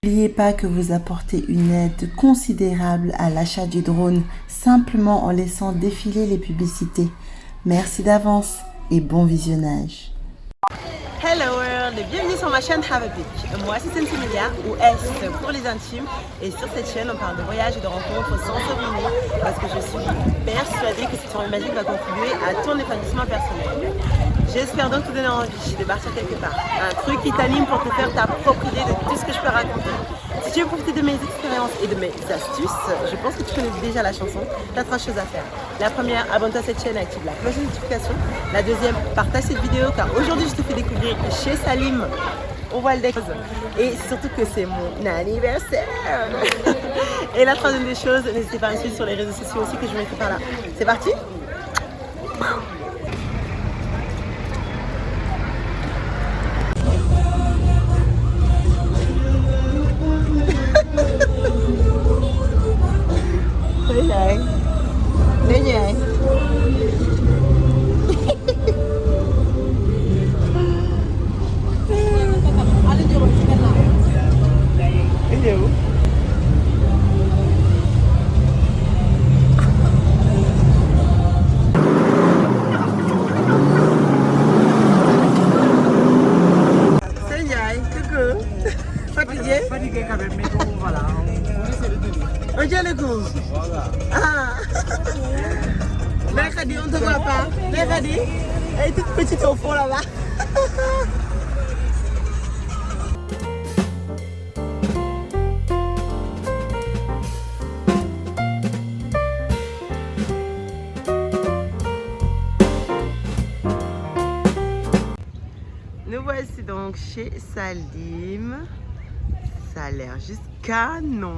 N'oubliez pas que vous apportez une aide considérable à l'achat du drone simplement en laissant défiler les publicités. Merci d'avance et bon visionnage. Hello world et bienvenue sur ma chaîne Have a Pic. Moi c'est Sensimilia ou S pour les intimes et sur cette chaîne on parle de voyages et de rencontres sans souvenirs parce que je suis persuadée que cette forme magique va contribuer à ton épanouissement personnel. J'espère donc te donner envie de partir quelque part, un truc qui t'anime pour te faire ta propre idée de tout ce que je peux raconter. Si tu veux profiter de mes expériences et de mes astuces, je pense que tu connais déjà la chanson, tu as 3 choses à faire. La première, abonne-toi à cette chaîne et active la cloche de notification. La deuxième, partage cette vidéo car aujourd'hui je te fais découvrir chez Salim au Waldex et surtout que c'est mon anniversaire. Et la troisième des choses, n'hésitez pas à me suivre sur les réseaux sociaux aussi que je mettrai par là. C'est parti? Fatigué quand même, mais bon, voilà, on essaie de tenir. On tient le coup. Ah. Mercredi, on ne te voit pas. Mercredi, elle est toute petite au fond là-bas. Nous voici donc chez Salim. Ça a l'air juste canon.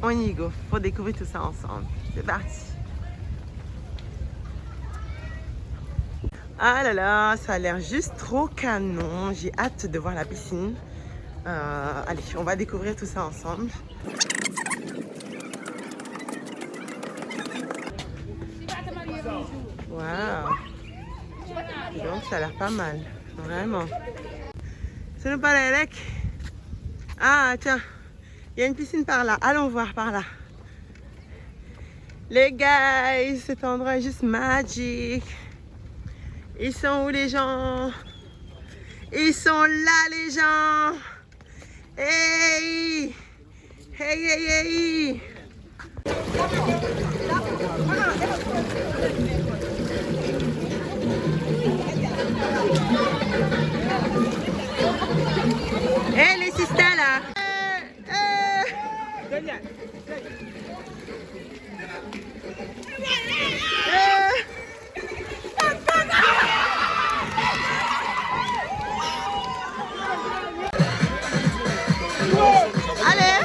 On y go, faut découvrir tout ça ensemble. C'est parti. Ah là là, ça a l'air juste trop canon. J'ai hâte de voir la piscine. Allez, on va découvrir tout ça ensemble. Waouh. Donc ça a l'air pas mal. Vraiment. C'est nous pas les Ah tiens, il y a une piscine par là. Allons voir par là. Les gars, cet endroit est juste magique. Ils sont où les gens? Ils sont là les gens. Hey! Hey hey hey! Hé les sisters là! Allez!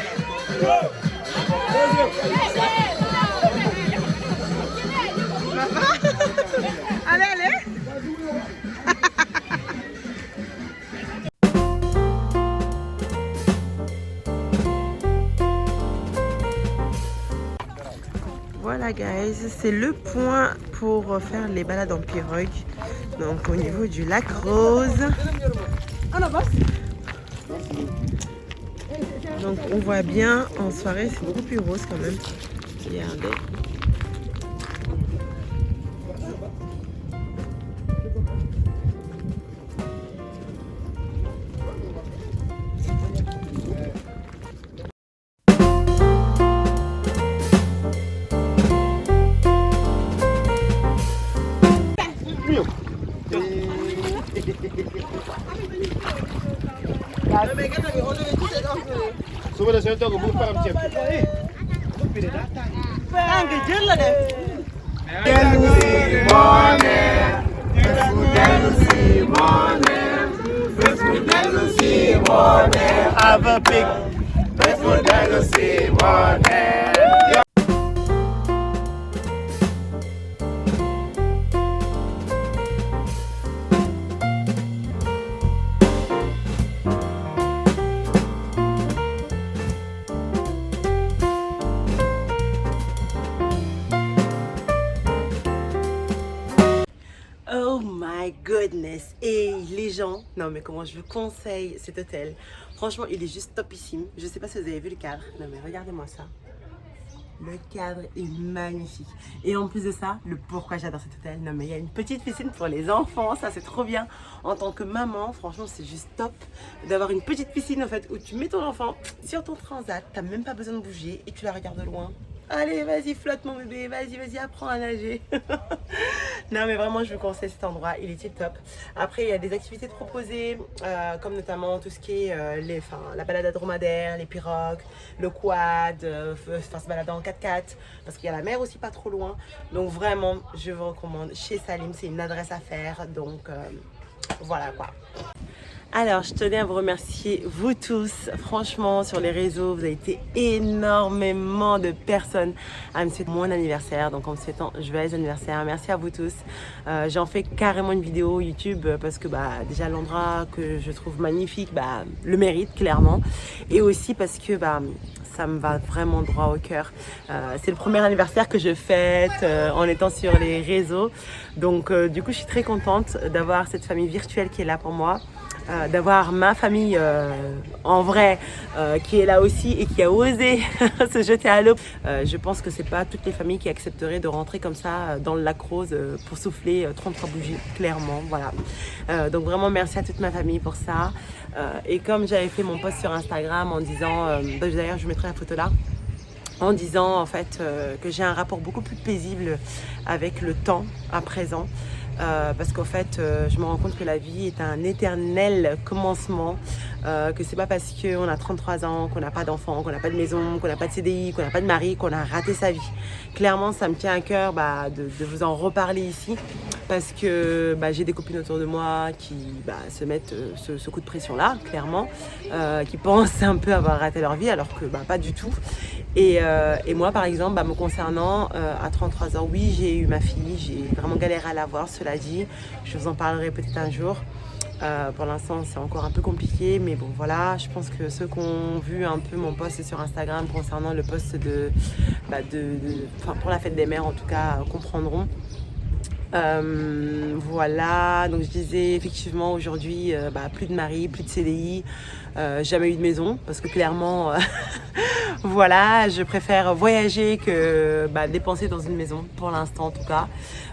Allez, allez! Voilà guys, c'est le point pour faire les balades en pirogue. Donc au niveau du lac Rose. Donc on voit bien en soirée, c'est beaucoup plus rose quand même. Regardez. Suba da sai to go faram ce. An ga jilla da. Have a big. Let's go down to see morning. my goodness. Et les gens, non mais comment je vous conseille cet hôtel. Franchement, il est juste topissime. Je sais pas si vous avez vu le cadre. Non mais regardez-moi ça. Le cadre est magnifique. Et en plus de ça, le pourquoi j'adore cet hôtel. Non mais il y a une petite piscine pour les enfants, ça c'est trop bien. En tant que maman, franchement c'est juste top d'avoir une petite piscine en fait où tu mets ton enfant sur ton transat, t'as même pas besoin de bouger et tu la regardes de loin. Allez, vas-y, flotte mon bébé, vas-y, apprends à nager. Non, mais vraiment, je vous conseille cet endroit, il est tip top. Après, il y a des activités proposées, comme notamment tout ce qui est la balade à dromadaire, les pirogues, le quad, se balader en 4x4, parce qu'il y a la mer aussi pas trop loin. Donc vraiment, je vous recommande chez Salim, c'est une adresse à faire, donc voilà quoi. Alors, je tenais à vous remercier, vous tous. Franchement, sur les réseaux, vous avez été énormément de personnes à me souhaiter mon anniversaire. Donc, en me souhaitant joyeux anniversaire. Merci à vous tous. J'en fais carrément une vidéo YouTube parce que déjà l'endroit que je trouve magnifique, le mérite clairement. Et aussi parce que ça me va vraiment droit au cœur. C'est le premier anniversaire que je fête en étant sur les réseaux. Donc, du coup, je suis très contente d'avoir cette famille virtuelle qui est là pour moi. D'avoir ma famille en vrai qui est là aussi et qui a osé se jeter à l'eau. Je pense que c'est pas toutes les familles qui accepteraient de rentrer comme ça dans le lac Rose pour souffler 33 bougies, clairement, voilà. Donc vraiment merci à toute ma famille pour ça. Et comme j'avais fait mon post sur Instagram en disant, d'ailleurs je mettrai la photo là, en disant en fait que j'ai un rapport beaucoup plus paisible avec le temps à présent. Parce qu'en fait, je me rends compte que la vie est un éternel commencement, que c'est pas parce qu'on a 33 ans, qu'on n'a pas d'enfant, qu'on n'a pas de maison, qu'on n'a pas de CDI, qu'on n'a pas de mari, qu'on a raté sa vie. Clairement, ça me tient à cœur de vous en reparler ici, parce que j'ai des copines autour de moi qui se mettent ce coup de pression-là, clairement, qui pensent un peu avoir raté leur vie, alors que pas du tout. Et moi, par exemple, me concernant, à 33 ans, oui, j'ai eu ma fille, j'ai vraiment galéré à l'avoir, cela dit. Je vous en parlerai peut-être un jour. Pour l'instant, c'est encore un peu compliqué, mais bon, voilà. Je pense que ceux qui ont vu un peu mon post sur Instagram concernant le post pour la fête des mères, en tout cas, comprendront. Voilà, donc je disais effectivement aujourd'hui plus de mari, plus de CDI, jamais eu de maison parce que clairement voilà, je préfère voyager que dépenser dans une maison pour l'instant en tout cas.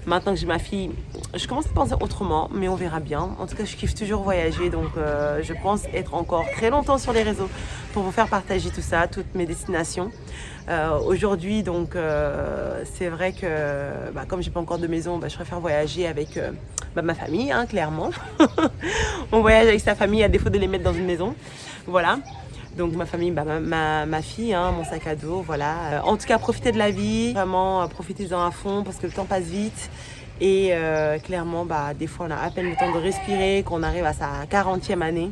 Maintenant que j'ai ma fille, je commence à penser autrement, mais on verra bien. En tout cas, je kiffe toujours voyager, donc je pense être encore très longtemps sur les réseaux pour vous faire partager tout ça, toutes mes destinations. Aujourd'hui, donc, c'est vrai que comme j'ai pas encore de maison, je préfère voyager avec ma famille, hein, clairement. On voyage avec sa famille à défaut de les mettre dans une maison, voilà. Donc ma famille, ma fille, hein, mon sac à dos, voilà. En tout cas, profitez de la vie, vraiment profitez-en à fond parce que le temps passe vite. Et clairement, des fois, on a à peine le temps de respirer, qu'on arrive à sa 40e année.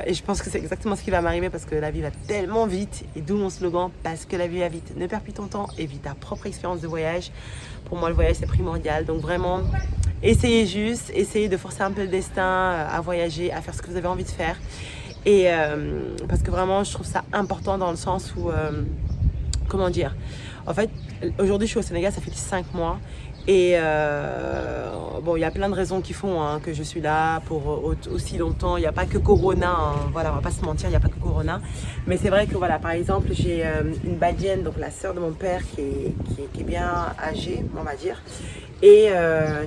Et je pense que c'est exactement ce qui va m'arriver parce que la vie va tellement vite. Et d'où mon slogan, parce que la vie va vite. Ne perds plus ton temps et vis ta propre expérience de voyage. Pour moi, le voyage, c'est primordial. Donc vraiment, essayez juste, essayez de forcer un peu le destin à voyager, à faire ce que vous avez envie de faire. Et parce que vraiment, je trouve ça important dans le sens où, comment dire, en fait, aujourd'hui, je suis au Sénégal, ça fait 5 mois. Et il y a plein de raisons qui font que je suis là pour aussi longtemps. Il n'y a pas que Corona, hein. Voilà, on va pas se mentir, il n'y a pas que Corona. Mais c'est vrai que voilà, par exemple, j'ai une badienne, donc la sœur de mon père qui est bien âgée, on va dire. Et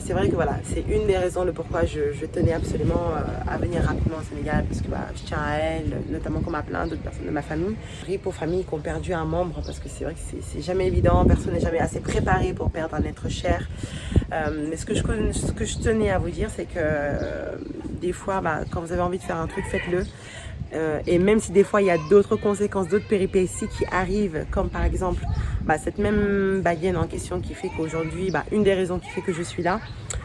c'est vrai que voilà, c'est une des raisons le pourquoi je tenais absolument à venir rapidement au Sénégal, parce que je tiens à elle, notamment comme à plein d'autres personnes de ma famille. RIP aux familles qui ont perdu un membre, parce que c'est vrai que c'est jamais évident, personne n'est jamais assez préparé pour perdre un être cher. Mais ce que je tenais à vous dire, c'est que des fois, quand vous avez envie de faire un truc, faites-le. Et même si des fois il y a d'autres conséquences, d'autres péripéties qui arrivent, comme par exemple cette même badienne en question qui fait qu'aujourd'hui, une des raisons qui fait que je suis là,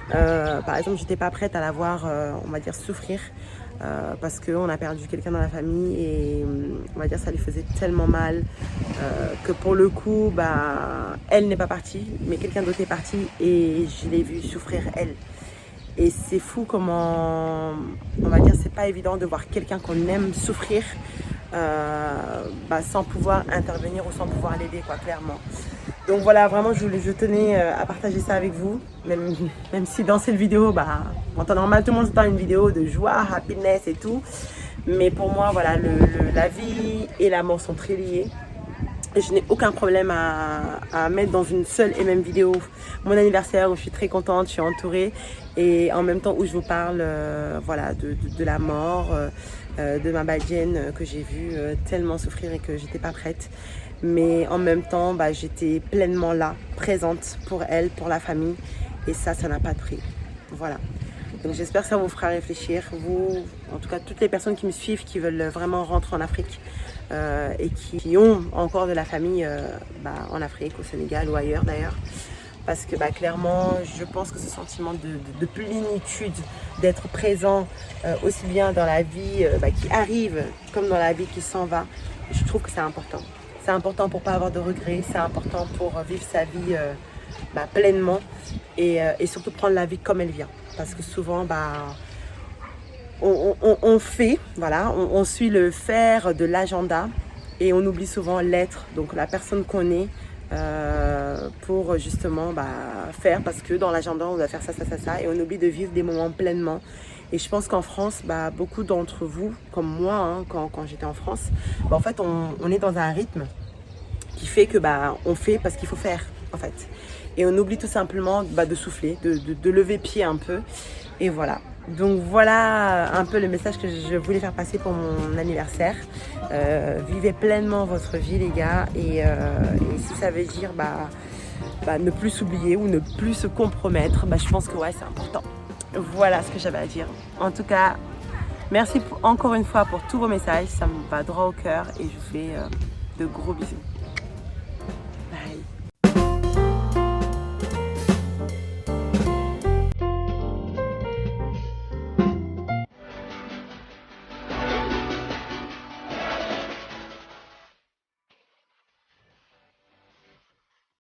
par exemple, j'étais pas prête à la voir, on va dire, souffrir parce qu'on a perdu quelqu'un dans la famille et on va dire ça lui faisait tellement mal que pour le coup, elle n'est pas partie, mais quelqu'un d'autre est parti et je l'ai vue souffrir elle. Et c'est fou comment, on va dire, c'est pas évident de voir quelqu'un qu'on aime souffrir sans pouvoir intervenir ou sans pouvoir l'aider, clairement. Donc voilà, vraiment je tenais à partager ça avec vous, même si dans cette vidéo, en temps normal tout le monde se parle une vidéo de joie, happiness et tout. Mais pour moi, voilà, la vie et la mort sont très liés. Et je n'ai aucun problème à mettre dans une seule et même vidéo mon anniversaire où je suis très contente, je suis entourée et en même temps où je vous parle voilà, de la mort, de ma badienne que j'ai vue tellement souffrir et que j'étais pas prête. Mais en même temps, j'étais pleinement là, présente pour elle, pour la famille et ça n'a pas de prix. Voilà. Donc j'espère que ça vous fera réfléchir, vous, en tout cas toutes les personnes qui me suivent, qui veulent vraiment rentrer en Afrique et qui ont encore de la famille en Afrique, au Sénégal ou ailleurs d'ailleurs. Parce que clairement, je pense que ce sentiment de plénitude, d'être présent aussi bien dans la vie qui arrive comme dans la vie qui s'en va, je trouve que c'est important. C'est important pour ne pas avoir de regrets, c'est important pour vivre sa vie pleinement et surtout prendre la vie comme elle vient. Parce que souvent, on fait, voilà, on suit le faire de l'agenda et on oublie souvent l'être, donc la personne qu'on est pour justement faire, parce que dans l'agenda on doit faire ça et on oublie de vivre des moments pleinement. Et je pense qu'en France, beaucoup d'entre vous, comme moi, quand j'étais en France, en fait on est dans un rythme qui fait que on fait parce qu'il faut faire en fait. Et on oublie tout simplement de souffler, de lever pied un peu. Et voilà. Donc voilà un peu le message que je voulais faire passer pour mon anniversaire. Vivez pleinement votre vie les gars. Et si ça veut dire ne plus s'oublier ou ne plus se compromettre, je pense que ouais, c'est important. Voilà ce que j'avais à dire. En tout cas, merci encore une fois pour tous vos messages. Ça me va droit au cœur et je vous fais de gros bisous.